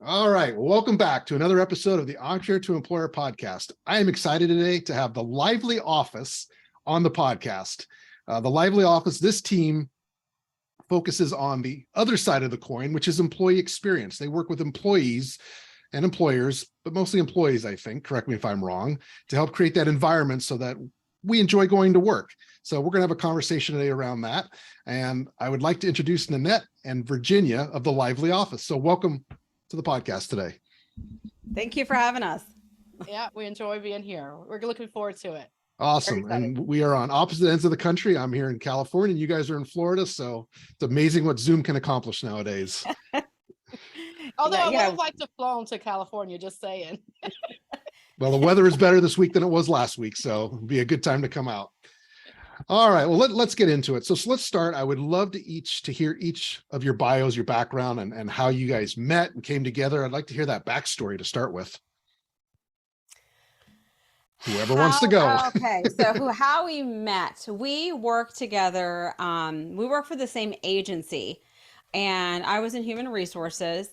All right. Well, welcome back to another episode of the Entrepreneur to Employer podcast. I am excited today to have the Lively Office on the podcast. The Lively Office, this team focuses on the other side of the coin, which is employee experience. They work with employees and employers, but mostly employees, I think, correct me if I'm wrong, to help create that environment so that we enjoy going to work. So we're going to have a conversation today around that. And I would like to introduce Nanette and Virginia of the Lively Office. So welcome to the podcast today. Thank you for having us. Yeah, we enjoy being here. We're looking forward to it. Awesome. And we are on opposite ends of the country. I'm here in California and you guys are in Florida. So it's amazing what Zoom can accomplish nowadays. Although I would have liked to flown to California, just saying. Well, the weather is better this week than it was last week. So it'll be a good time to come out. All right, well, let's get into it. So let's start. I would love to hear each of your bios, your background, and how you guys met and came together. I'd like to hear that backstory to start with. Whoever wants to go. Okay, so how we met. We worked together. We work for the same agency, and I was in human resources.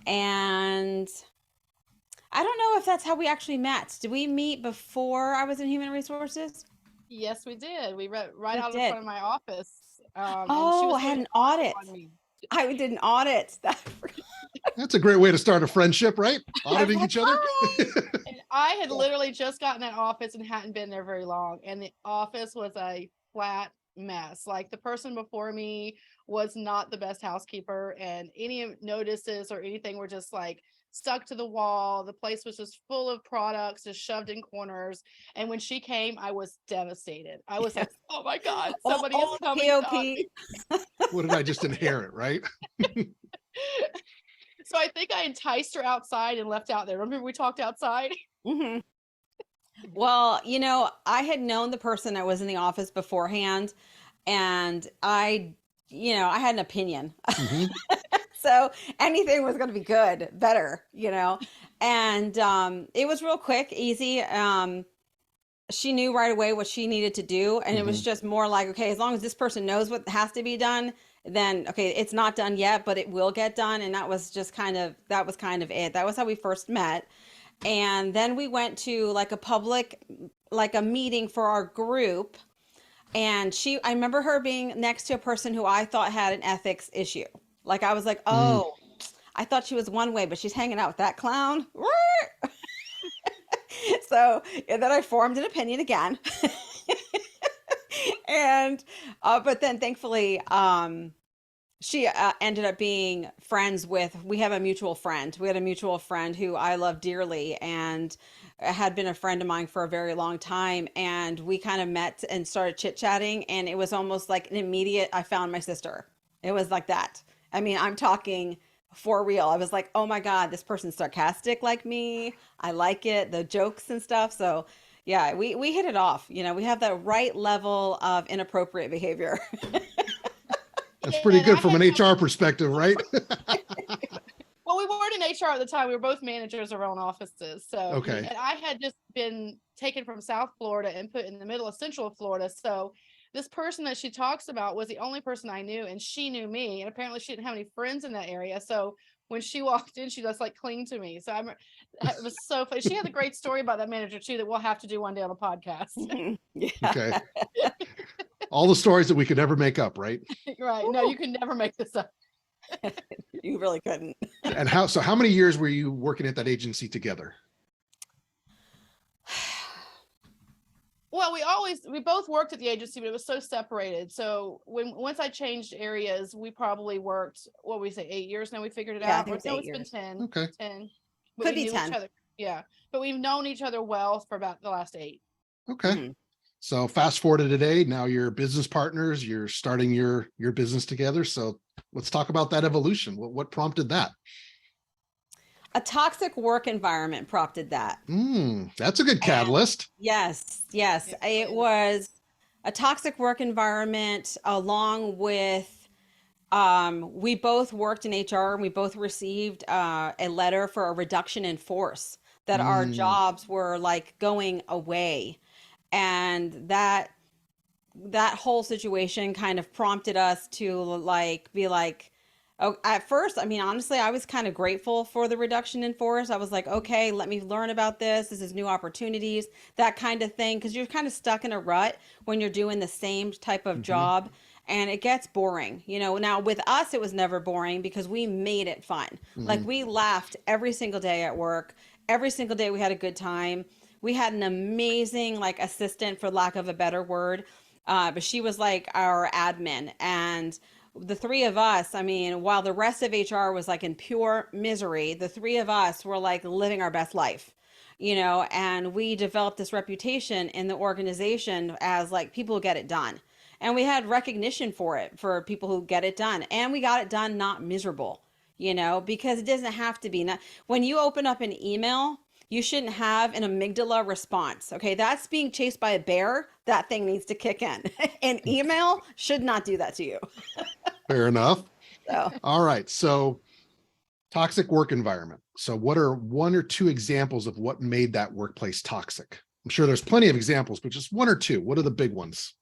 And I don't know if that's how we actually met. Did we meet before I was in human resources? Yes, we did. We read right out in front of my office. I had an audit. I did an audit. That's a great way to start a friendship, right? Auditing each other. And I had literally just gotten that office and hadn't been there very long. And the office was a flat mess. Like the person before me was not the best housekeeper, and any notices or anything were just like stuck to the wall. The place was just full of products, just shoved in corners. And when she came, I was devastated. I was like, oh my God, somebody is coming. POP. What did I just inherit, right? So I think I enticed her outside and left out there. Remember we talked outside? Mm-hmm. Well, I had known the person that was in the office beforehand, and I had an opinion. Mm-hmm. So anything was going to be good, better, and it was real quick, easy. She knew right away what she needed to do. And it was just more like, okay, as long as this person knows what has to be done, then, okay, it's not done yet, but it will get done. And that was kind of it. That was how we first met. And then we went to a meeting for our group. And I remember her being next to a person who I thought had an ethics issue. Like, I was like, oh, I thought she was one way, but she's hanging out with that clown. So then I formed an opinion again. And, but then thankfully, she ended up being friends with, we have a mutual friend. We had a mutual friend who I love dearly and had been a friend of mine for a very long time. And we kind of met and started chit-chatting. And it was almost like an immediate, I found my sister. It was like that. I mean, I'm talking for real. I was like, oh my God, this person's sarcastic like me. I like it, the jokes and stuff. So yeah, we hit it off. We have the right level of inappropriate behavior. That's pretty good from an HR perspective, right? Well, we weren't in HR at the time. We were both managers of our own offices. So, okay. And I had just been taken from South Florida and put in the middle of Central Florida. So this person that she talks about was the only person I knew, and she knew me. And apparently she didn't have any friends in that area. So when she walked in, she just like clinged to me. So it was so funny. She had a great story about that manager too, that we'll have to do one day on the podcast. Yeah. Okay. All the stories that we could never make up, right? Right. No, you can never make this up. You really couldn't. And how many years were you working at that agency together? Well, we both worked at the agency, but it was so separated. So once I changed areas, we probably worked, 8 years now we figured it out? I think No, it's 8 years. Been 10. Okay. 10. Could be 10. Yeah. But we've known each other well for about the last 8. Okay. Mm-hmm. So fast forward to today, now you're business partners, you're starting your business together. So let's talk about that evolution. What prompted that? A toxic work environment prompted that. That's a good catalyst. Yes. It was a toxic work environment, along with, we both worked in HR and we both received a letter for a reduction in force, that our jobs were like going away. And that whole situation kind of prompted us to be like, Oh, at first, I mean, honestly, I was kind of grateful for the reduction in force. I was like, okay, let me learn about this. This is new opportunities, that kind of thing. Because you're kind of stuck in a rut when you're doing the same type of Hmm. job and it gets boring. Now with us, it was never boring because we made it fun. Hmm. Like we laughed every single day at work. Every single day we had a good time. We had an amazing like assistant, for lack of a better word. But she was like our admin, and the three of us, I mean, while the rest of HR was like in pure misery, the three of us were like living our best life, and we developed this reputation in the organization as like people who get it done. And we had recognition for it, for people who get it done. And we got it done not miserable, because it doesn't have to be. Not, when you open up an email, you shouldn't have an amygdala response. Okay, that's being chased by a bear. That thing needs to kick in. An email should not do that to you. Fair enough. So, All right. So toxic work environment. So what are one or two examples of what made that workplace toxic? I'm sure there's plenty of examples, but just one or two. What are the big ones?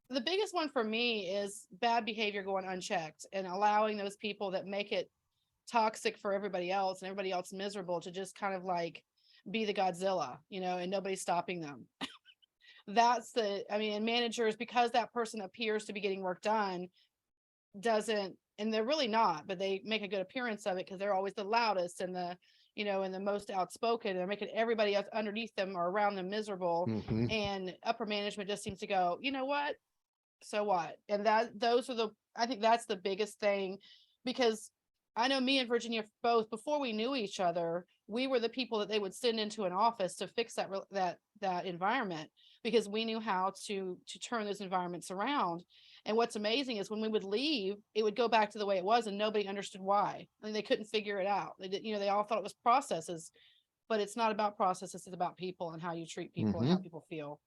The biggest one for me is bad behavior going unchecked and allowing those people that make it toxic for everybody else and everybody else miserable to just kind of like be the Godzilla, and nobody's stopping them. And managers, because that person appears to be getting work done, doesn't, and they're really not, but they make a good appearance of it because they're always the loudest and the most outspoken, and they're making everybody else underneath them or around them miserable. Hmm. And upper management just seems to go, you know what? So what? And I think that's the biggest thing, because I know me and Virginia both, before we knew each other, we were the people that they would send into an office to fix that environment, because we knew how to turn those environments around. And what's amazing is when we would leave, it would go back to the way it was, and nobody understood why. I mean, they couldn't figure it out. They all thought it was processes, but it's not about processes. It's about people and how you treat people and Hmm. how people feel.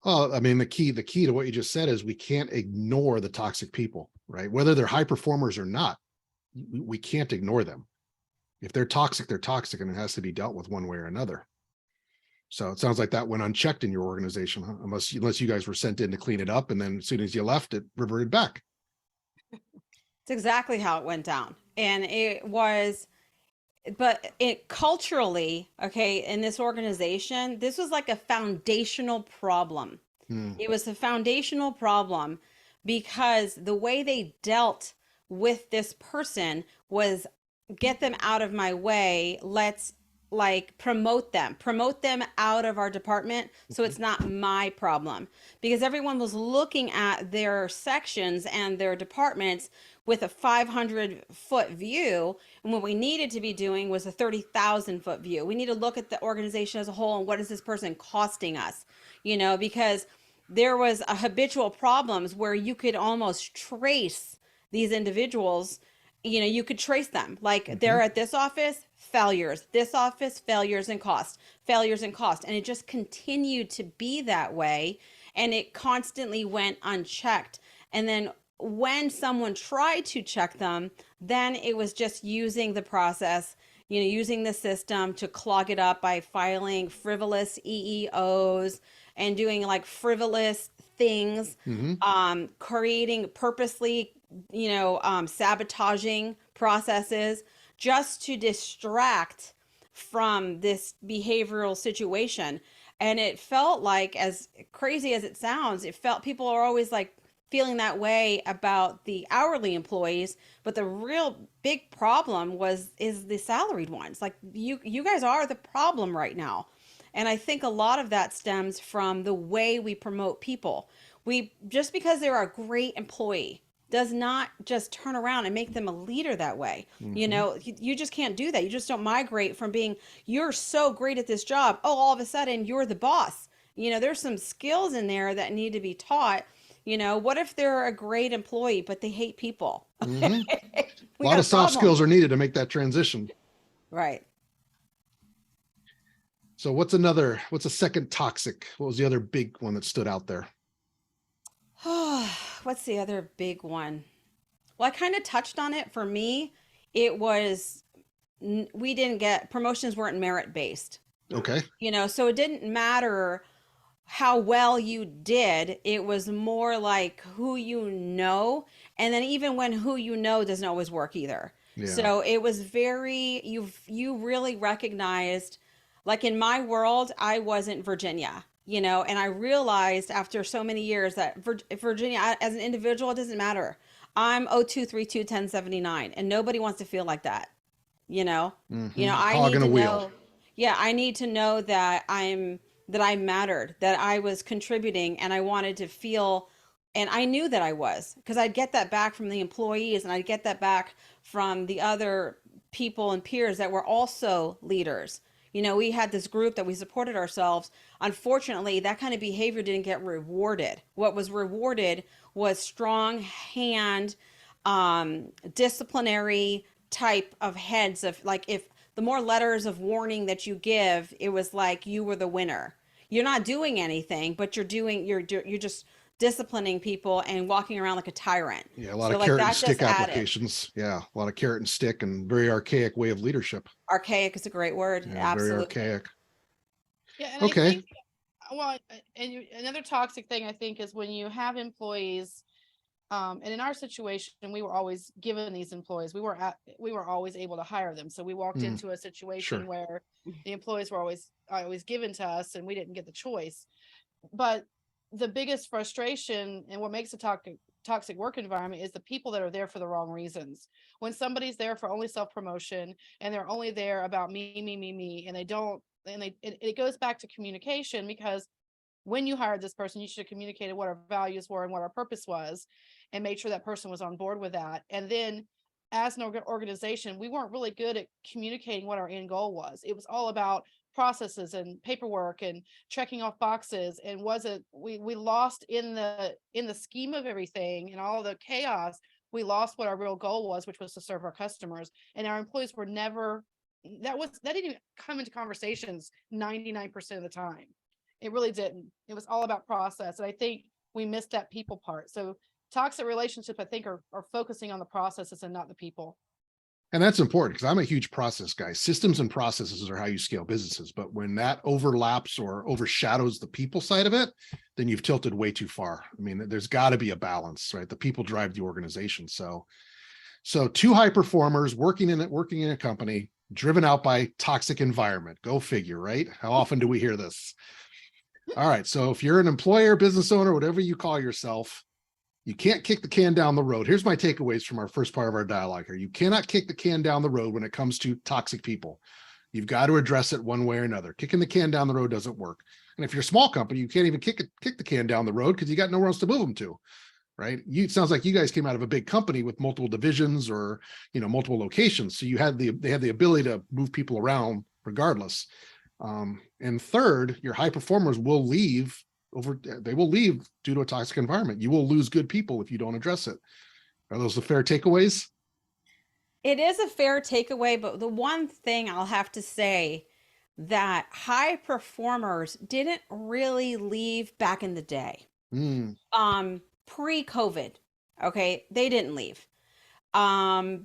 Well, I mean, the key to what you just said is we can't ignore the toxic people, right? Whether they're high performers or not, we can't ignore them. If they're toxic, and it has to be dealt with one way or another. So it sounds like that went unchecked in your organization, huh? Unless you guys were sent in to clean it up, and then as soon as you left, it reverted back. it's exactly how it went down. And it was, but it culturally, okay, in this organization, this was like a foundational problem. Hmm. It was a foundational problem because the way they dealt with this person was get them out of my way. Let's like promote them out of our department so it's not my problem, because everyone was looking at their sections and their departments with a 500-foot view, and what we needed to be doing was a 30,000-foot view. We need to look at the organization as a whole and what is this person costing us, because there was a habitual problems where you could almost trace these individuals. You could trace them, like Hmm. they're at this office, failures, this office, failures and cost, and it just continued to be that way, and it constantly went unchecked. And then when someone tried to check them, then it was just using the process, using the system to clog it up by filing frivolous EEOs and doing like frivolous things, Hmm. creating purposely, sabotaging processes just to distract from this behavioral situation. And it felt like, as crazy as it sounds, it felt people are always like feeling that way about the hourly employees, but the real big problem is the salaried ones. Like you guys are the problem right now. And I think a lot of that stems from the way we promote people. We just because they're a great employee does not just turn around and make them a leader that way. Hmm. You just can't do that. You just don't migrate from being, you're so great at this job, oh, all of a sudden you're the boss. There's some skills in there that need to be taught. What if they're a great employee but they hate people? Hmm. A We lot got of a soft problem. skills are needed to make that transition. Right. So what's a second toxic? What was the other big one that stood out there? What's the other big one? Well, I kind of touched on it. For me, it was we didn't get promotions, weren't merit based. Okay. So it didn't matter how well you did. It was more like who you know. And then even when who you know doesn't always work either. Yeah. So it was very, you really recognized, like in my world, I wasn't Virginia, and I realized after so many years that Virginia as an individual, it doesn't matter. I'm 02321079 and nobody wants to feel like that, you know? I Cog need in a to wheel. know, yeah, I need to know that I mattered, that I was contributing and I wanted to feel, and I knew that I was, because I'd get that back from the employees and I'd get that back from the other people and peers that were also leaders. We had this group that we supported ourselves. Unfortunately, that kind of behavior didn't get rewarded. What was rewarded was strong hand, disciplinary type of heads of, like, if the more letters of warning that you give, it was like you were the winner. You're not doing anything, but you're just disciplining people and walking around like a tyrant. Yeah, a lot So of like carrot and that just stick added. applications. Yeah, a lot of carrot and stick and very archaic way of leadership. Archaic is a great word. Yeah, very Absolutely. archaic. Yeah, and I Okay. think, well, another toxic thing I think is when you have employees, and in our situation, we were always given these employees. We were always able to hire them. So we walked Hmm, into a situation sure. where the employees were always given to us, and we didn't get the choice. But the biggest frustration and what makes a toxic work environment is the people that are there for the wrong reasons. When somebody's there for only self promotion and they're only there about me, and they don't, and it goes back to communication, because when you hired this person, you should have communicated what our values were and what our purpose was, and made sure that person was on board with that. And then, as an organization, we weren't really good at communicating what our end goal was. It was all about processes and paperwork and checking off boxes. And was it we lost in the scheme of everything and all the chaos. We lost what our real goal was, which was to serve our customers. And our employees were never that didn't even come into conversations 99% of the time. It really didn't. It was all about process. And I think we missed that people part. So toxic relationships, I think, are focusing on the processes and not the people. And that's important because I'm a huge process guy. Systems and processes are how you scale businesses. But when that overlaps or overshadows the people side of it, then you've tilted way too far. I mean, there's got to be a balance, right? The people drive the organization. So two high performers working in a company, driven out by toxic environment. Go figure, right? How often do we hear this? All right. So if you're an employer, business owner, whatever you call yourself, you can't kick the can down the road. Here's my takeaways from our first part of our dialogue here. You cannot kick the can down the road when it comes to toxic people. You've got to address it one way or another. Kicking the can down the road doesn't work. And if you're a small company, you can't even kick the can down the road because you got nowhere else to move them to, right? It sounds like you guys came out of a big company with multiple divisions or multiple locations, so they had the ability to move people around regardless. And third, your high performers will leave due to a toxic environment. You will lose good people if you don't address it. Are those the fair takeaways? It is a fair takeaway, but the one thing I'll have to say that high performers didn't really leave back in the day. Mm, Pre-COVID, okay, they didn't leave.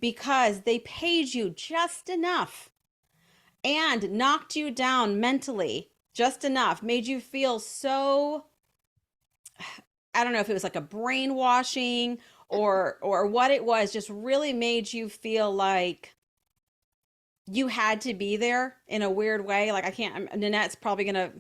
Because they paid you just enough and knocked you down mentally just enough, made you feel so, I don't know if it was like a brainwashing or what it was, just really made you feel like you had to be there in a weird way. Like I can't, Nanette's probably gonna,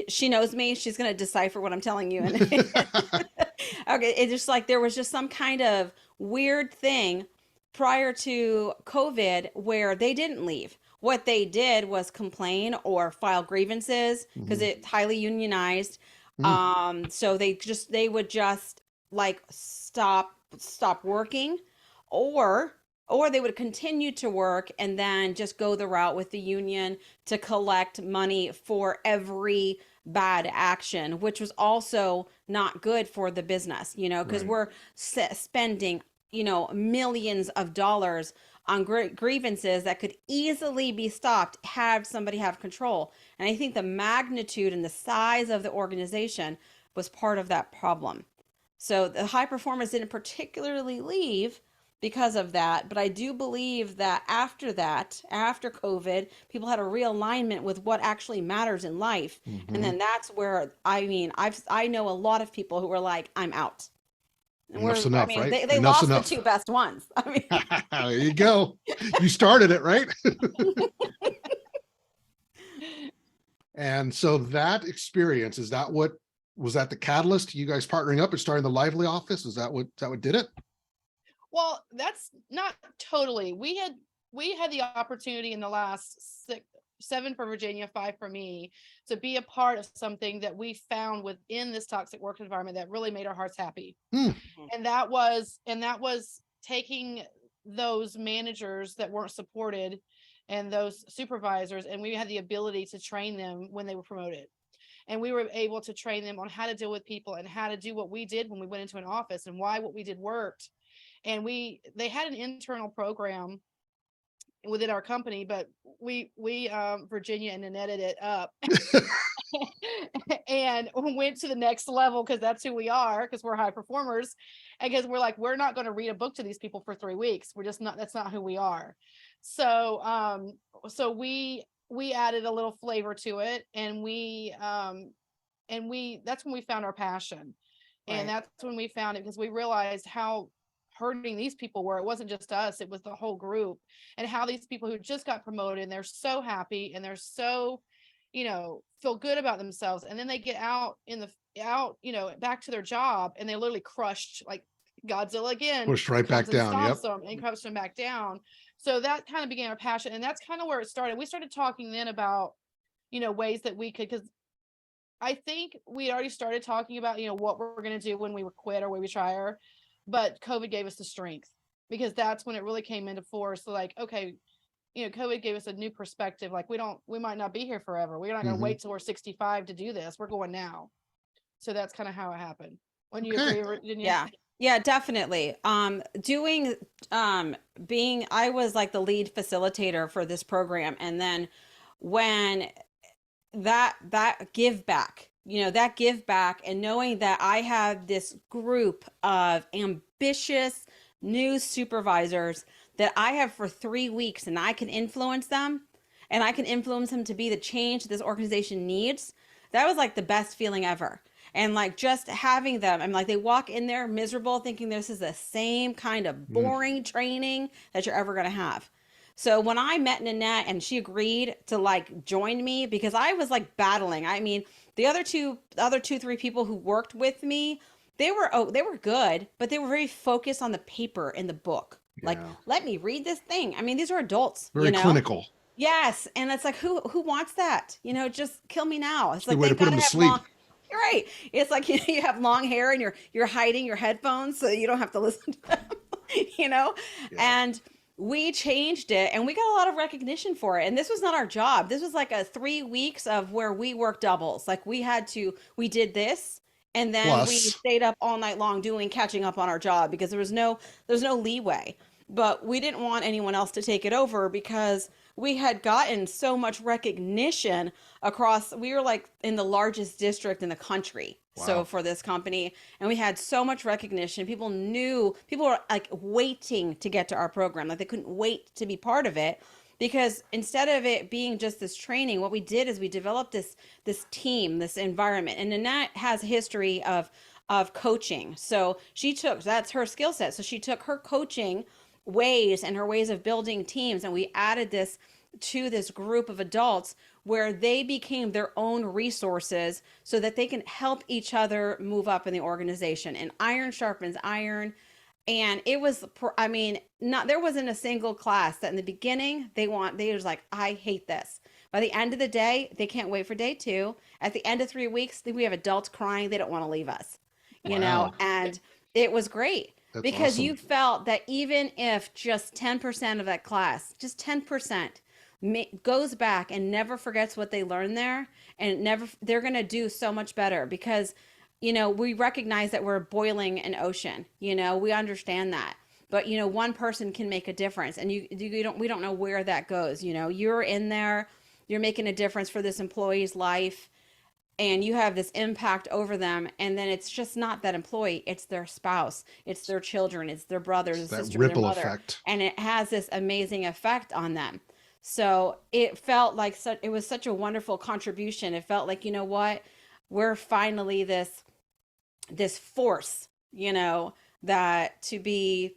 she knows me, she's gonna decipher what I'm telling you. And okay, it's just like there was just some kind of weird thing prior to COVID where they didn't leave. What they did was complain or file grievances because mhm, it's highly unionized. mm, So they would just like stop working, or they would continue to work and then just go the route with the union to collect money for every bad action, which was also not good for the business, because right. we're spending, millions of dollars on grievances that could easily be stopped, have somebody have control. And I think the magnitude and the size of the organization was part of that problem. So the high performers didn't particularly leave. because of that. But I do believe that, after COVID, people had a realignment with what actually matters in life. And Mhm. then that's where, I mean, I know a lot of people who were like, I'm out. And Enough's enough, right? they Enough's lost the enough. two best ones. I mean, There you go. You started it, right? And so that experience, is that what was that the catalyst to you guys partnering up and starting the Lively office? Is that what did it? Well, that's not totally. We had the opportunity in the last 7 for Virginia, 5 for me, to be a part of something that we found within this toxic work environment that really made our hearts happy. Hmm. And that was taking those managers that weren't supported and those supervisors, and we had the ability to train them when they were promoted. And we were able to train them on how to deal with people and how to do what we did when we went into an office and why what we did worked. And they had an internal program within our company, but we Virginia and Nanette it up and went to the next level, because that's who we are, because we're high performers, and because we're like, we're not going to read a book to these people for 3 weeks. We're just not, that's not who we are. So we added a little flavor to it, and we that's when we found our passion. And right. that's when we found it, because we realized how hurting these people were. It wasn't just us, it was the whole group. And how these people who just got promoted, and they're so happy and they're so, feel good about themselves, and then they get out back to their job, and they literally crushed, like Godzilla again Pushed right back comes and down. Yep. stomps them and crushes them back down. So that kind of began our passion, and that's kind of where it started. We started talking then about ways that we could, because I think we already started talking about, what we're going to do when we quit or when we retire, but COVID gave us the strength, because that's when it really came into force. So like, okay, COVID gave us a new perspective. Like, we might not be here forever. We're not going to Mhm. wait till we're 65 to do this. We're going now. So that's kind of how it happened. When you Okay. agree, Virginia? Yeah. Yeah, definitely. Doing being I was like the lead facilitator for this program, and then when that give back, that give back, and knowing that I have this group of ambitious new supervisors that I have for 3 weeks, and I can influence them, and I can influence them to be the change this organization needs. That was like the best feeling ever. And like just having them, I'm like, they walk in there miserable, thinking this is the same kind of Mm. boring training that you're ever going to have. So when I met Nanette and she agreed to like join me, because I was like battling. I mean, the other two, 3 people who worked with me, they were good, but they were very focused on the paper in the book. Like, Yeah. let me read this thing. I mean, these are adults, Very clinical. Yes, and it's like, who wants that? Just kill me now. It's It's a good like way to they've put got them to to have sleep. long. You're right. It's like you have long hair and you're hiding your headphones so you don't have to listen to them. you know, Yeah. and we changed it, and we got a lot of recognition for it. And this was not our job. This was like a 3 weeks of where we worked doubles. Like we did this, and then we Plus, stayed up all night long doing catching up on our job, because there's no leeway. But we didn't want anyone else to take it over, because we had gotten so much recognition across. We were like in the largest district in the country, so wow. for this company, and we had so much recognition. People were like waiting to get to our program, like they couldn't wait to be part of it, because instead of it being just this training, what we did is we developed this team, this environment. And Nanette has a history of coaching, so that's her skill set. So she took her coaching ways and her ways of building teams, and we added this to this group of adults, where they became their own resources so that they can help each other move up in the organization. And iron sharpens iron. And it was, I mean, not there wasn't a single class that in the beginning they was like, I hate this. By the end of the day, they can't wait for day 2. At the end of 3 weeks, we have adults crying they don't want to leave us, Wow. and it was great, That's because awesome. you felt that even if just 10% of that class, just 10%, goes back and never forgets what they learned there, and they're going to do so much better, because we recognize that we're boiling an ocean. We understand that, but one person can make a difference, and we don't know where that goes. You're in there, you're making a difference for this employee's life, and you have this impact over them, and then it's just not that employee, it's their spouse, it's their children, it's their brothers It's and that sister, their ripple mother, effect. and it has this amazing effect on them. So it felt like it was such a wonderful contribution. It felt like, you know what, we're finally this force, that to be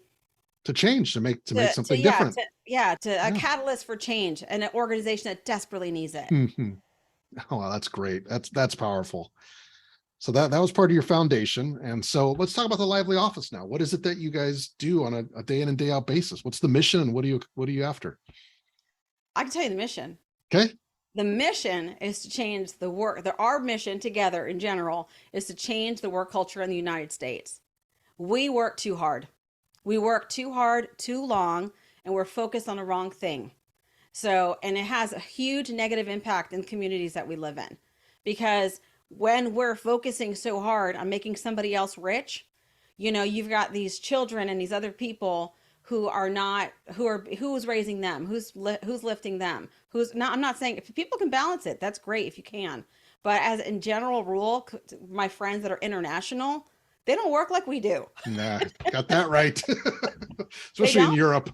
To change, to make to something yeah different. to yeah to a Yeah. catalyst for change, and an organization that desperately needs it. Hmm. Oh, wow, that's great. That's powerful. So that was part of your foundation. And so let's talk about the Lively Office now. What is it that you guys do on a day in and day out basis? What's the mission, and what are you after? I can tell you the mission. Okay. The mission is to change the work. Our mission together in general is to change the work culture in the United States. We work too hard. We work too hard, too long, and we're focused on the wrong thing. So, and it has a huge negative impact in communities that we live in, because when we're focusing so hard on making somebody else rich, you've got these children and these other people who are not, who's raising them, who's lifting them, who's not. I'm not saying, if people can balance it, that's great if you can. But as in general rule, my friends that are international, they don't work like we do. Nah, got that right. They Especially in don't. Europe.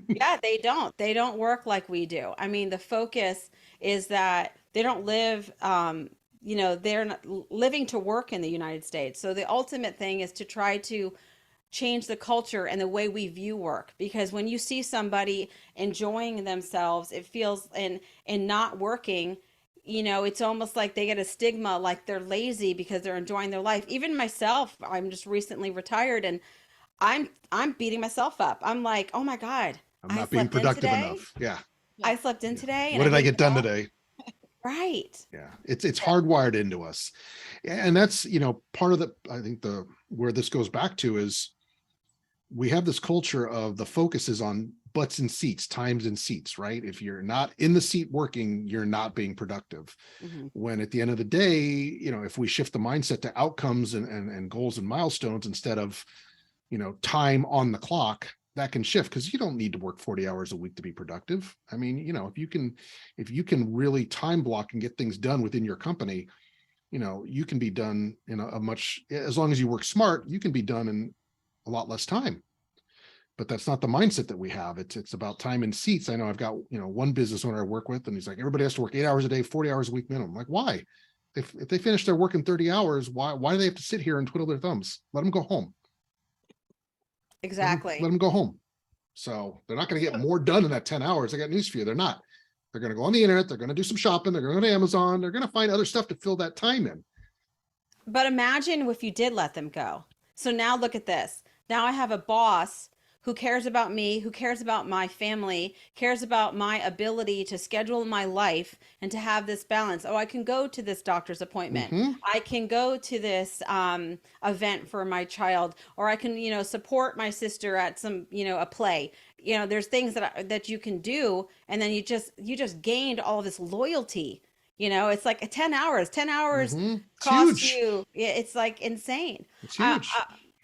Yeah, they don't. They don't work like we do. I mean, the focus is that they don't live, they're not living to work in the United States. So the ultimate thing is to try to change the culture and the way we view work. Because when you see somebody enjoying themselves, it feels, and not working, it's almost like they get a stigma, like they're lazy because they're enjoying their life. Even myself, I'm just recently retired, and I'm beating myself up. I'm like, oh my God, I'm I not being slept in productive today. enough. Yeah. Yeah. I slept in Yeah. today and What I did I didn't get get done off. today? Right. Yeah. It's hardwired into us. And that's, part of I think where this goes back to is we have this culture of the focus is on butts and seats, times and seats, right? If you're not in the seat working, you're not being productive. Hmm. When at the end of the day, if we shift the mindset to outcomes and goals and milestones instead of, time on the clock, that can shift, because you don't need to work 40 hours a week to be productive. I mean, if you can really time block and get things done within your company, you can be done in a much, as long as you work smart, you can be done in a lot less time. But that's not the mindset that we have. It's about time and seats. I know I've got, one business owner I work with, and he's like, everybody has to work 8 hours a day, 40 hours a week minimum. I'm like, why? If they finish their work in 30 hours, why do they have to sit here and twiddle their thumbs? Let them go home. Let Exactly. them go home. So they're not going to get So, more done in that 10 hours. I got news for you. They're not. They're going to go on the internet. They're going to do some shopping. They're going to go to Amazon. They're going to find other stuff to fill that time in. But imagine if you did let them go. So now look at this. Now I have a boss who cares about me, who cares about my family, cares about my ability to schedule my life and to have this balance. Oh, I can go to this doctor's appointment. Mm-hmm. I can go to this event for my child, or I can, support my sister at some, a play. There's things that you can do, and then you just gained all this loyalty. It's like 10 hours. 10 hours Mm-hmm. It's costs huge. you. It's like insane. It's I, huge.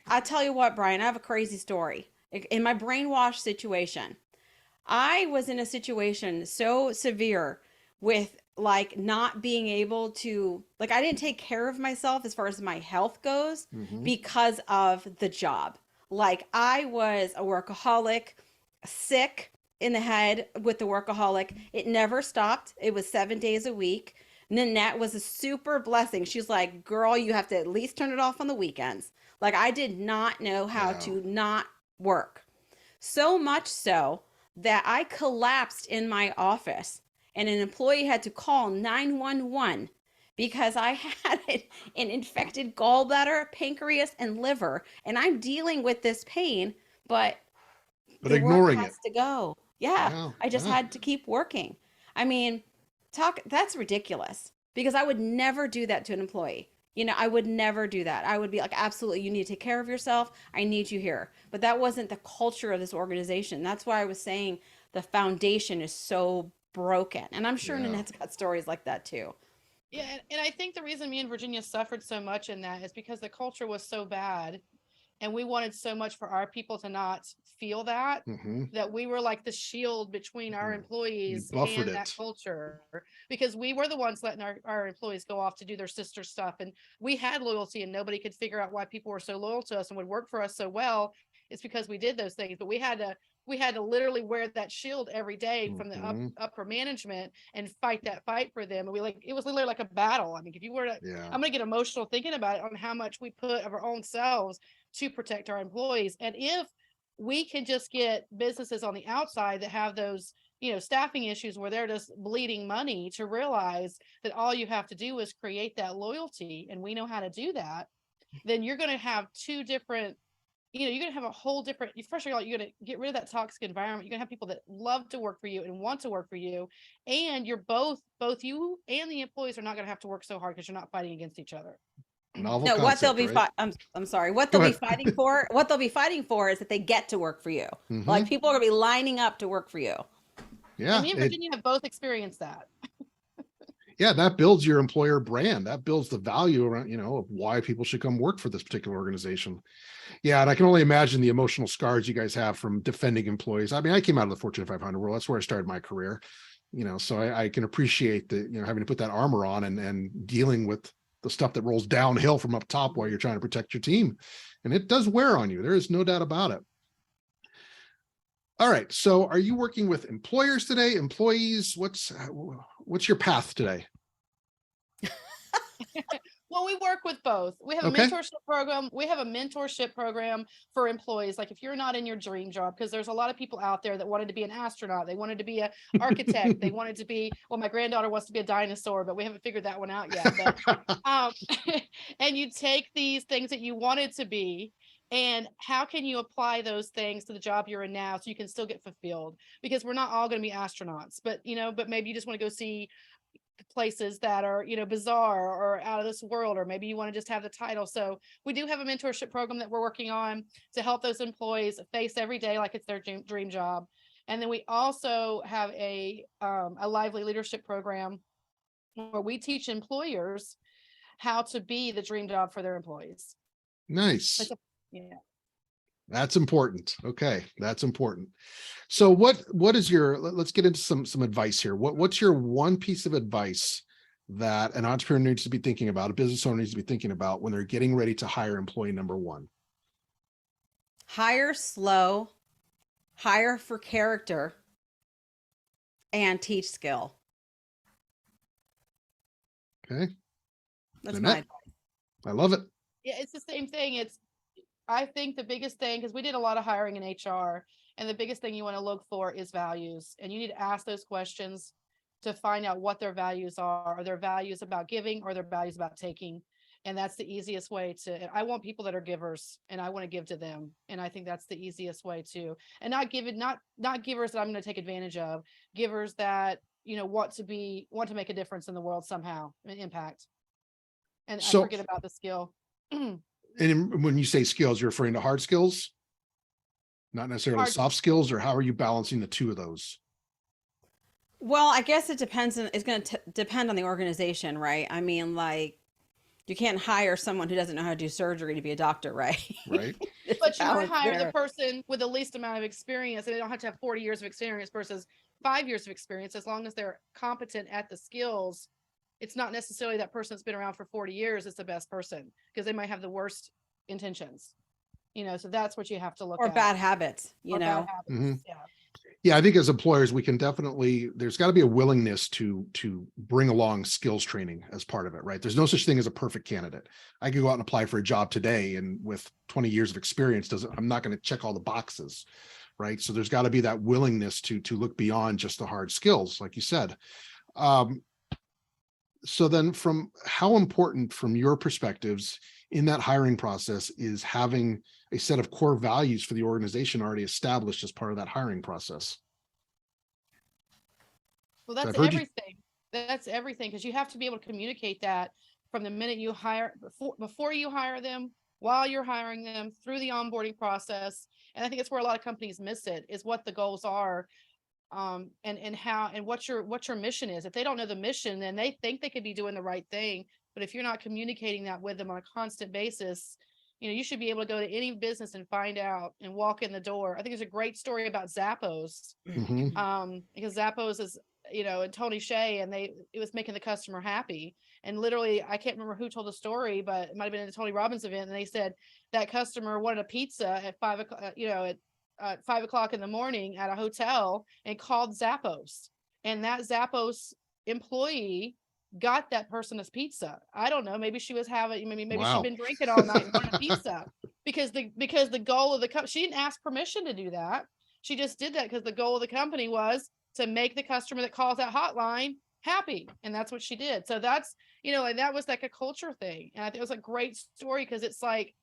I tell you what, Brian, I have a crazy story. In my brainwash situation, I was in a situation so severe with like not being able to, like, I didn't take care of myself as far as my health goes Mm-hmm. because of the job. Like, I was a workaholic, sick in the head with the workaholic. It never stopped. It was 7 days a week. Nanette was a super blessing. She's like, girl, you have to at least turn it off on the weekends. Like, I did not know how Yeah. to not work. So much so that I collapsed in my office, and an employee had to call 911 because I had an infected gallbladder, pancreas, and liver. And I'm dealing with this pain, but But the work ignoring has it. to go. Yeah, Yeah. I just Yeah. had to keep working. I mean, that's ridiculous, because I would never do that to an employee. I would never do that. I would be like, absolutely, you need to take care of yourself. I need you here. But that wasn't the culture of this organization. That's why I was saying the foundation is so broken. And I'm sure Yeah. Nanette's got stories like that too. yeah, and I think the reason me and Virginia suffered so much in that is because the culture was so bad. And we wanted so much for our people to not feel that, that we were like the shield between our employees buffered and that it. culture, because we were the ones letting our employees go off to do their sister stuff. And we had loyalty, and nobody could figure out why people were so loyal to us and would work for us so well. It's because we did those things, but we had to literally wear that shield every day from the upper management and fight that fight for them. And it was literally like a battle. I mean, if you were to, I'm going to get emotional thinking about it, on how much we put of our own selves to protect our employees. And if we can just get businesses on the outside that have those, staffing issues where they're just bleeding money, to realize that all you have to do is create that loyalty, and we know how to do that, then you're going to have two different, you're going to have a whole different, first of all, you're going to get rid of that toxic environment. You're going to have people that love to work for you and want to work for you. And you're both you and the employees are not going to have to work so hard, because you're not fighting against each other. Novel No, what they'll concept, be right? I'm sorry. What they'll be fighting for, is that they get to work for you. Like, people are gonna be lining up to work for you. Yeah. And me and Virginia have both experienced that. Yeah, that builds your employer brand. That builds the value around, of why people should come work for this particular organization. Yeah, and I can only imagine the emotional scars you guys have from defending employees. I mean, I came out of the Fortune 500 world. That's where I started my career. So I can appreciate the, having to put that armor on and dealing with the stuff that rolls downhill from up top while you're trying to protect your team. And it does wear on you. There is no doubt about it. All right. So are you working with employers today, employees? What's your path today? Well, we work with both. We have a mentorship program. We have a mentorship program for employees. Like, if you're not in your dream job, because there's a lot of people out there that wanted to be an astronaut, they wanted to be an architect, they wanted to be, well, my granddaughter wants to be a dinosaur, but we haven't figured that one out yet. But, and you take these things that you wanted to be, and how can you apply those things to the job you're in now so you can still get fulfilled? Because we're not all going to be astronauts, but maybe you just want to go see places that are, bizarre or out of this world, or maybe you want to just have the title. So we do have a mentorship program that we're working on to help those employees face every day like it's their dream job. And then we also have a lively leadership program where we teach employers how to be the dream job for their employees. Nice. Yeah. That's important. Okay. That's important. So what is let's get into some advice here. What's your one piece of advice that an entrepreneur needs to be thinking about, a business owner needs to be thinking about when they're getting ready to hire employee number one? Hire slow, hire for character, and teach skill. Okay. That's Nanette? my advice. I love it. Yeah, it's the same thing. I think the biggest thing, because we did a lot of hiring in HR, and the biggest thing you want to look for is values. And you need to ask those questions to find out what their values are. Are their values about giving, or their values about taking? And that's the easiest way to, I want people that are givers, and I want to give to them. And I think that's the easiest way to, and not givers that I'm going to take advantage of, givers that, want to make a difference in the world somehow, an impact. And I forget about the skill. And when you say skills, you're referring to hard skills, not necessarily soft skills, or how are you balancing the two of those? Well, I guess it depends. It's going to depend on the organization, right? I mean, like, you can't hire someone who doesn't know how to do surgery to be a doctor, right? Right. But you might hire the person with the least amount of experience, and they don't have to have 40 years of experience versus 5 years of experience. As long as they're competent at the skills, it's not necessarily that person that's been around for 40 years is the best person, because they might have the worst intentions, so that's what you have to look at. Or bad habits, Bad habits. Yeah. Yeah, I think as employers, we can definitely, there's got to be a willingness to bring along skills training as part of it, right? There's no such thing as a perfect candidate. I could go out and apply for a job today, and with 20 years of experience, I'm not going to check all the boxes, right? So there's got to be that willingness to look beyond just the hard skills, like you said. So then, from how important, from your perspectives in that hiring process, is having a set of core values for the organization already established as part of that hiring process? Well, that's everything. That's everything, because you have to be able to communicate that from the minute you hire, before you hire them, while you're hiring them, through the onboarding process. And I think it's where a lot of companies miss it, is what the goals are, and how, and what your mission is. If they don't know the mission, then they think they could be doing the right thing. But if you're not communicating that with them on a constant basis, You should be able to go to any business and find out and walk in the door. I think there's a great story about Zappos, because Zappos is, and Tony Hsieh, and it was making the customer happy. And literally, I can't remember who told the story, but it might have been at a Tony Robbins event. And they said that customer wanted a pizza at 5 o'clock, at 5 o'clock in the morning at a hotel, and called Zappos. And that Zappos employee got that person a pizza. I don't know. Maybe she was having, maybe Wow. she'd been drinking all night and wanted a pizza, because the goal of the company, she didn't ask permission to do that. She just did that because the goal of the company was to make the customer that calls that hotline happy. And that's what she did. So that's, and that was like a culture thing. And I think it was a great story, because it's like,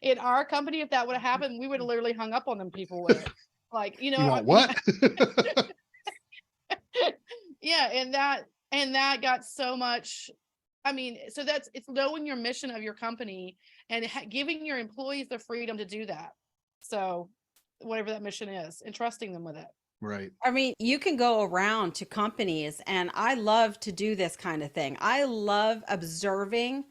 in our company, if that would have happened, we would have literally hung up on them people with it. Like, You want what? Yeah. And that got so much. So it's knowing your mission of your company and giving your employees the freedom to do that. So whatever that mission is, and trusting them with it. Right. You can go around to companies, and I love to do this kind of thing. I love observing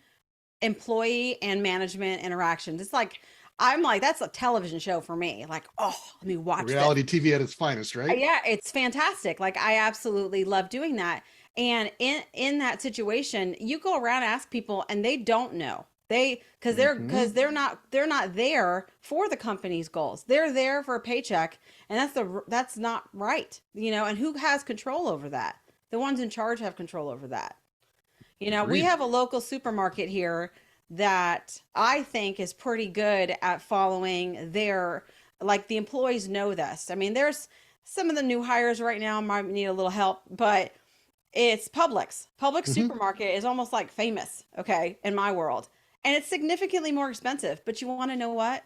employee and management interactions. It's like, that's a television show for me. Like, oh, let me watch Reality this. TV at its finest, right? Yeah, it's fantastic. Like, I absolutely love doing that. And in that situation, you go around and ask people, and they don't know. Because they're not there for the company's goals. They're there for a paycheck, and that's not right. And who has control over that? The ones in charge have control over that. We have a local supermarket here that I think is pretty good at following the employees know this. There's some of the new hires right now might need a little help, but it's Publix. Publix supermarket is almost like famous, okay, in my world. And it's significantly more expensive, but you want to know what?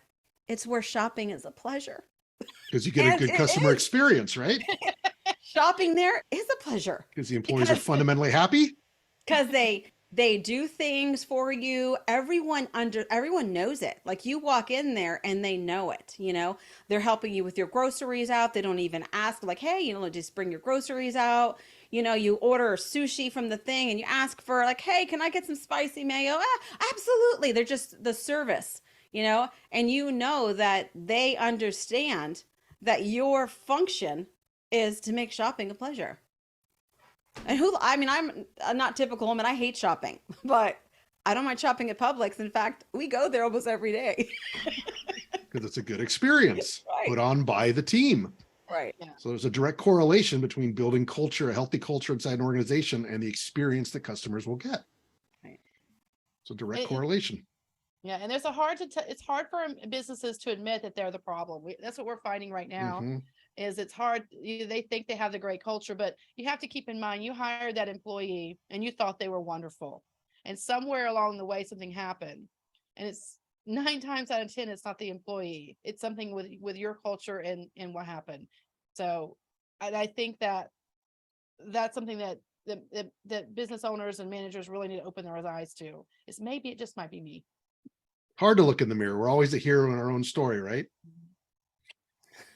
It's where shopping is a pleasure. Because you get a good customer experience, right? Shopping there is a pleasure. Because the employees are fundamentally happy. Because they do things for you. Everyone knows it. Like, you walk in there and they know it. They're helping you with your groceries out. They don't even ask, like, hey, just bring your groceries out. You order sushi from the thing and you ask for, like, hey, can I get some spicy mayo? Absolutely. They're just the service, and that they understand that your function is to make shopping a pleasure. And I'm not typical. I hate shopping, but I don't mind shopping at Publix. In fact, we go there almost every day. Because it's a good experience put on by the team. Right. Yeah. So there's a direct correlation between building culture, a healthy culture inside an organization, and the experience that customers will get. Right. It's a direct correlation. Yeah. And it's hard for businesses to admit that they're the problem. That's what we're finding right now. Is it's hard. They think they have the great culture, but you have to keep in mind, you hired that employee and you thought they were wonderful. And somewhere along the way, something happened. And it's 9 times out of 10, it's not the employee. It's something with your culture and what happened. So I think that's something that business owners and managers really need to open their eyes to. Is maybe it just might be me. Hard to look in the mirror. We're always a hero in our own story, right?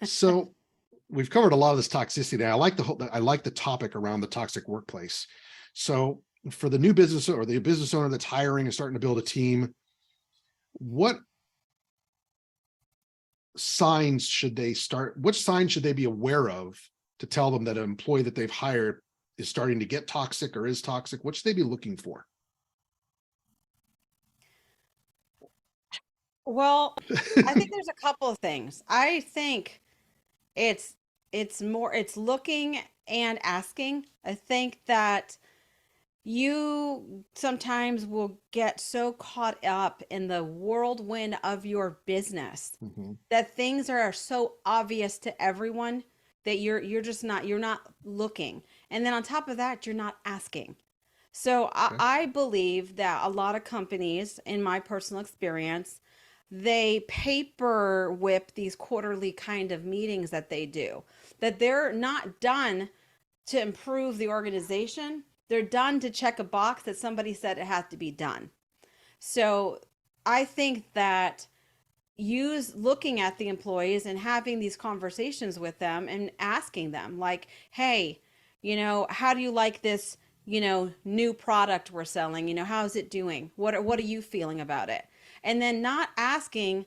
So we've covered a lot of this toxicity. I like the topic around the toxic workplace. So for the new business or the business owner that's hiring and starting to build a team, what signs should they be aware of to tell them that an employee that they've hired is starting to get toxic or is toxic? What should they be looking for? Well, I think there's a couple of things. I think it's looking and asking. I think that you sometimes will get so caught up in the whirlwind of your business that things are so obvious to everyone that you're not looking. And then on top of that, you're not asking. So Okay. I believe that a lot of companies, in my personal experience, they paper whip these quarterly kind of meetings that they do, that they're not done to improve the organization. They're done to check a box that somebody said it has to be done. So I think that looking at the employees and having these conversations with them and asking them, like, hey, how do you like this, new product we're selling? How's it doing? What are you feeling about it? and then not asking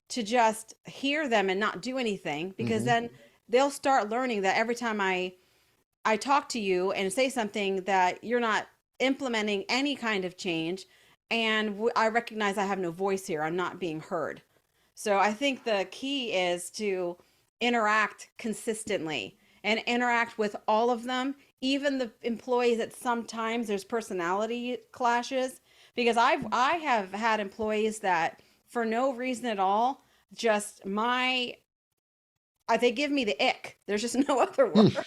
to just hear them and not do anything, because then they'll start learning that every time I talk to you and say something that you're not implementing any kind of change, and I recognize I have no voice here. I'm not being heard. So I think the key is to interact consistently and interact with all of them, even the employees that sometimes there's personality clashes, because I have had employees that for no reason at all, just they give me the ick. There's just no other word.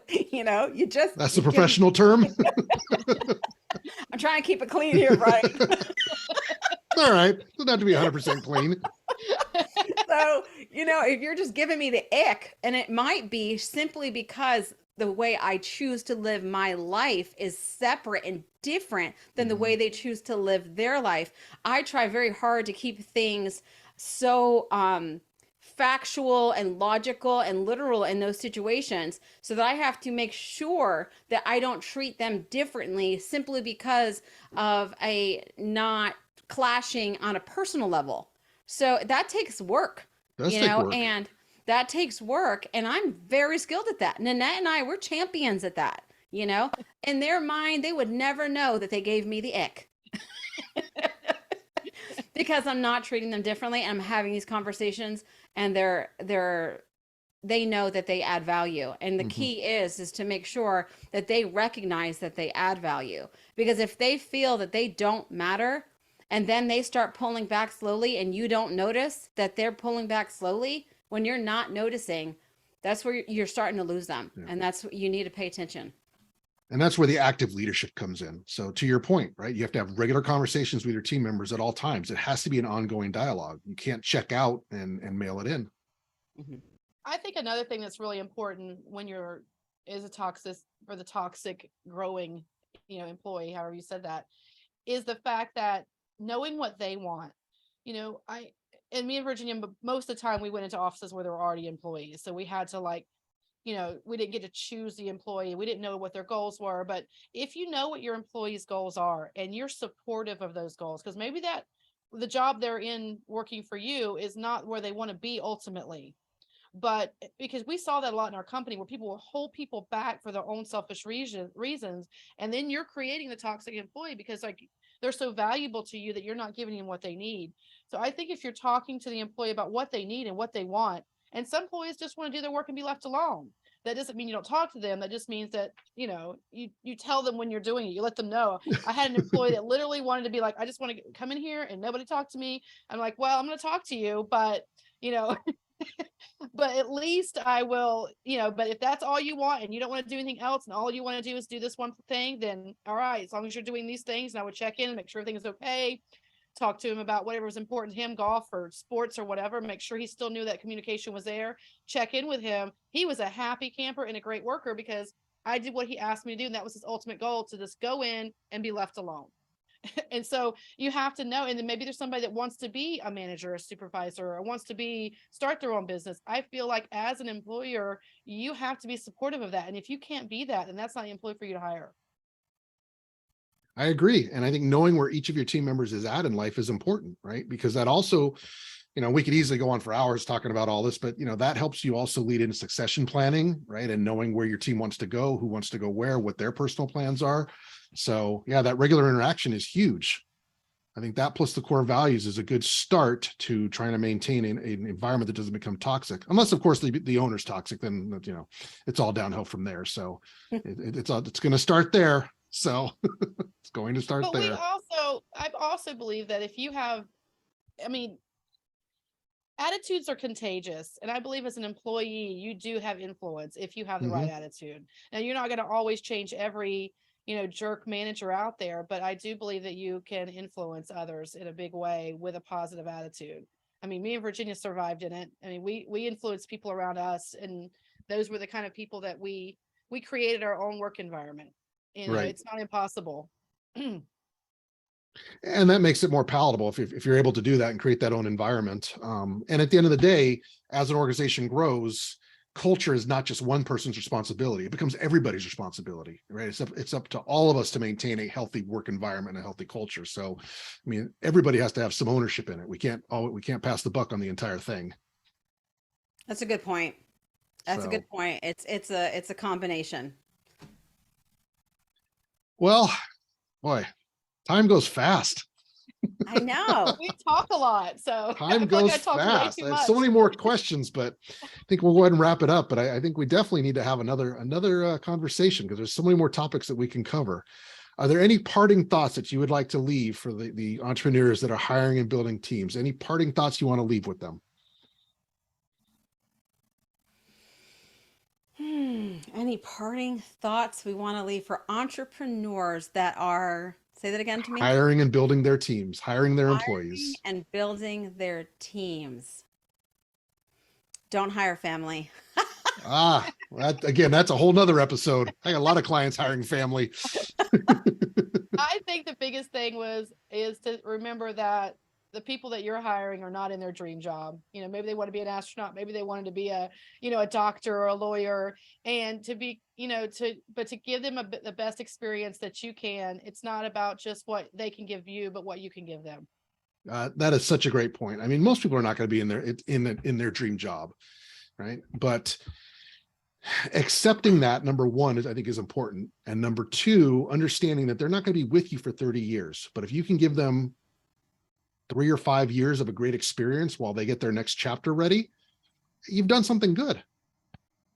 That's the professional term. I'm trying to keep it clean here, right? All right. Doesn't have to be 100% clean. So, if you're just giving me the ick, and it might be simply because the way I choose to live my life is separate and different than the way they choose to live their life. I try very hard to keep things so factual and logical and literal in those situations, so that I have to make sure that I don't treat them differently simply because of a not clashing on a personal level. So that takes work, and that takes work. And I'm very skilled at that. Nanette and I, we're champions at that, in their mind, they would never know that they gave me the ick because I'm not treating them differently. And I'm having these conversations, and they know that they add value. And the key is to make sure that they recognize that they add value, because if they feel that they don't matter, and then they start pulling back slowly, and you don't notice that they're pulling back slowly, when you're not noticing, that's where you're starting to lose them. Yeah. And that's what you need to pay attention. And that's where the active leadership comes in. So to your point, right, you have to have regular conversations with your team members at all times. It has to be an ongoing dialogue. You can't check out and mail it in. I think another thing that's really important when you're the toxic growing, employee, however you said that, is the fact that knowing what they want. Me and Virginia, most of the time we went into offices where there were already employees. So we had to we didn't get to choose the employee. We didn't know what their goals were. But if you know what your employees' goals are and you're supportive of those goals, because maybe the job they're in working for you is not where they want to be ultimately. But because we saw that a lot in our company, where people will hold people back for their own selfish reasons. And then you're creating the toxic employee because they're so valuable to you that you're not giving them what they need. So I think if you're talking to the employee about what they need and what they want, and some employees just want to do their work and be left alone. That doesn't mean you don't talk to them. That just means that, you tell them when you're doing it, you let them know. I had an employee that literally wanted to be like, I just want to come in here and nobody talk to me. I'm like, well, I'm going to talk to you, but, but at least I will, but if that's all you want and you don't want to do anything else and all you want to do is do this one thing, then all right, as long as you're doing these things, and I would check in and make sure everything is okay. Talk to him about whatever was important to him, golf or sports or whatever, make sure he still knew that communication was there, check in with him. He was a happy camper and a great worker because I did what he asked me to do. And that was his ultimate goal, to just go in and be left alone. And so you have to know, and then maybe there's somebody that wants to be a manager, a supervisor, or wants to start their own business. I feel like as an employer, you have to be supportive of that. And if you can't be that, then that's not the employee for you to hire. I agree. And I think knowing where each of your team members is at in life is important, right? Because that also, we could easily go on for hours talking about all this, but that helps you also lead into succession planning, right? And knowing where your team wants to go, who wants to go where, what their personal plans are. So yeah, that regular interaction is huge. I think that plus the core values is a good start to trying to maintain an environment that doesn't become toxic. Unless, of course, the owner's toxic, then it's all downhill from there. So it's going to start there. So it's going to start there. I also believe that if you have, attitudes are contagious. And I believe as an employee, you do have influence if you have the right attitude. Now, you're not going to always change every, jerk manager out there, but I do believe that you can influence others in a big way with a positive attitude. Me and Virginia survived in it. We influenced people around us, and those were the kind of people that we created our own work environment. Right. It's not impossible. And that makes it more palatable if you're able to do that and create that own environment. And at the end of the day, as an organization grows, culture is not just one person's responsibility. It becomes everybody's responsibility, right? It's up to all of us to maintain a healthy work environment and a healthy culture. So, I mean, everybody has to have some ownership in it. We can't pass the buck on the entire thing. That's a good point. That's a So, good point. It's a combination. well, boy, time goes fast. I know. We talk a lot, so I Time feel like goes I talked way fast. too I have much. so many more questions, but I think we'll go ahead and wrap it up. But I think we definitely need to have another conversation because there's so many more topics that we can cover. Are there any parting thoughts that you would like to leave for the entrepreneurs that are hiring and building teams? Any parting thoughts you want to leave with them? Any parting thoughts we want to leave for entrepreneurs that are, say that again to me? Hiring and building their teams, hiring their Hiring employees. and building their teams. Don't hire family. That's a whole nother episode. I got a lot of clients hiring family. I think the biggest thing is to remember that the people that you're hiring are not in their dream job. You know, maybe they want to be an astronaut, maybe they wanted to be a doctor or a lawyer, and to be, to give them the best experience that you can. It's not about just what they can give you, but what you can give them. That is such a great point. I mean, most people are not going to be in their dream job, right? But accepting that, number one, I think is important. And number two, understanding that they're not going to be with you for 30 years. But if you can give them 3 or 5 years of a great experience while they get their next chapter ready, you've done something good,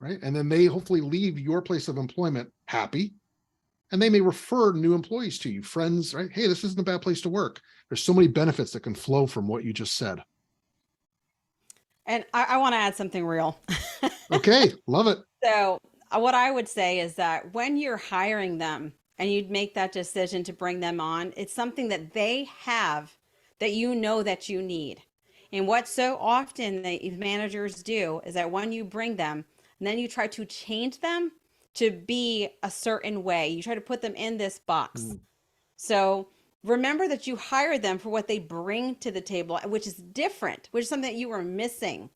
right? And then they hopefully leave your place of employment happy. And they may refer new employees to you, friends, right? Hey, this isn't a bad place to work. There's so many benefits that can flow from what you just said. And I want to add something real. Okay, love it. So what I would say is that when you're hiring them and you'd make that decision to bring them on, it's something that they have that you know that you need. And what so often the managers do is that when you bring them and then you try to change them to be a certain way, you try to put them in this box. So remember that you hire them for what they bring to the table, which is different, which is something that you were missing.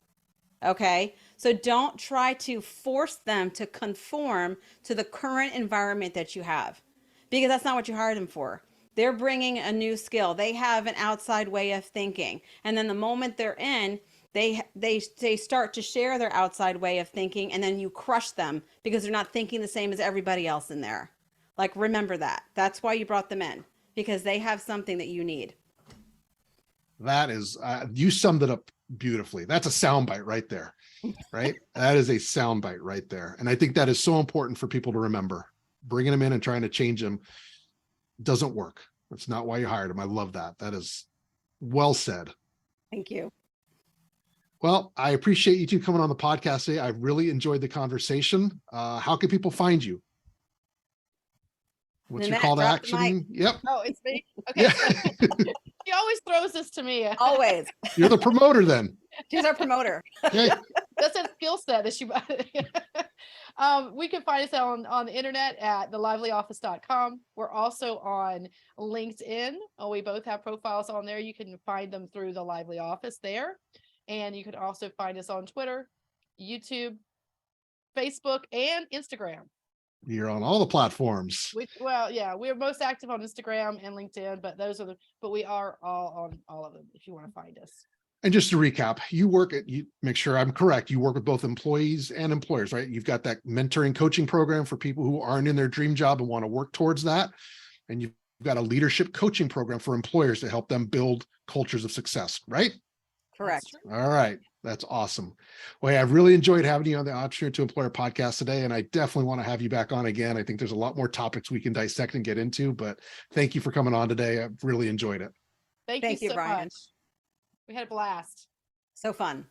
Okay. So don't try to force them to conform to the current environment that you have, because that's not what you hired them for. They're bringing a new skill. They have an outside way of thinking. And then the moment they're in, they start to share their outside way of thinking, and then you crush them because they're not thinking the same as everybody else in there. Like, remember that. That's why you brought them in, because they have something that you need. That is, you summed it up beautifully. That's a soundbite right there, right? That is a soundbite right there. And I think that is so important for people to remember. Bringing them in and trying to change them doesn't work. That's not why you hired them. I love that. That is well said. Thank you. Well, I appreciate you two coming on the podcast today. I really enjoyed the conversation. How can people find you? What's your Nanette, call to drop the mic. action? Yep. Oh, it's me. Okay. Yeah. She always throws this to me. Always. You're the promoter then. She's our promoter. Okay. That's a skill set that she we can find us on the internet at thelivelyoffice.com. We're also on LinkedIn. We both have profiles on there. You can find them through the Lively Office there. And you can also find us on Twitter, YouTube, Facebook, and Instagram. You're on all the platforms. We're most active on Instagram and LinkedIn, but we are all on all of them if you want to find us. And just to recap, you make sure I'm correct. You work with both employees and employers, right? You've got that mentoring coaching program for people who aren't in their dream job and want to work towards that. And you've got a leadership coaching program for employers to help them build cultures of success, right? Correct. All right. That's awesome. Well, I've really enjoyed having you on the Entrepreneur to Employer podcast today, and I definitely want to have you back on again. I think there's a lot more topics we can dissect and get into, but thank you for coming on today. I've really enjoyed it. Thank you so Brian. much. We had a blast. So fun.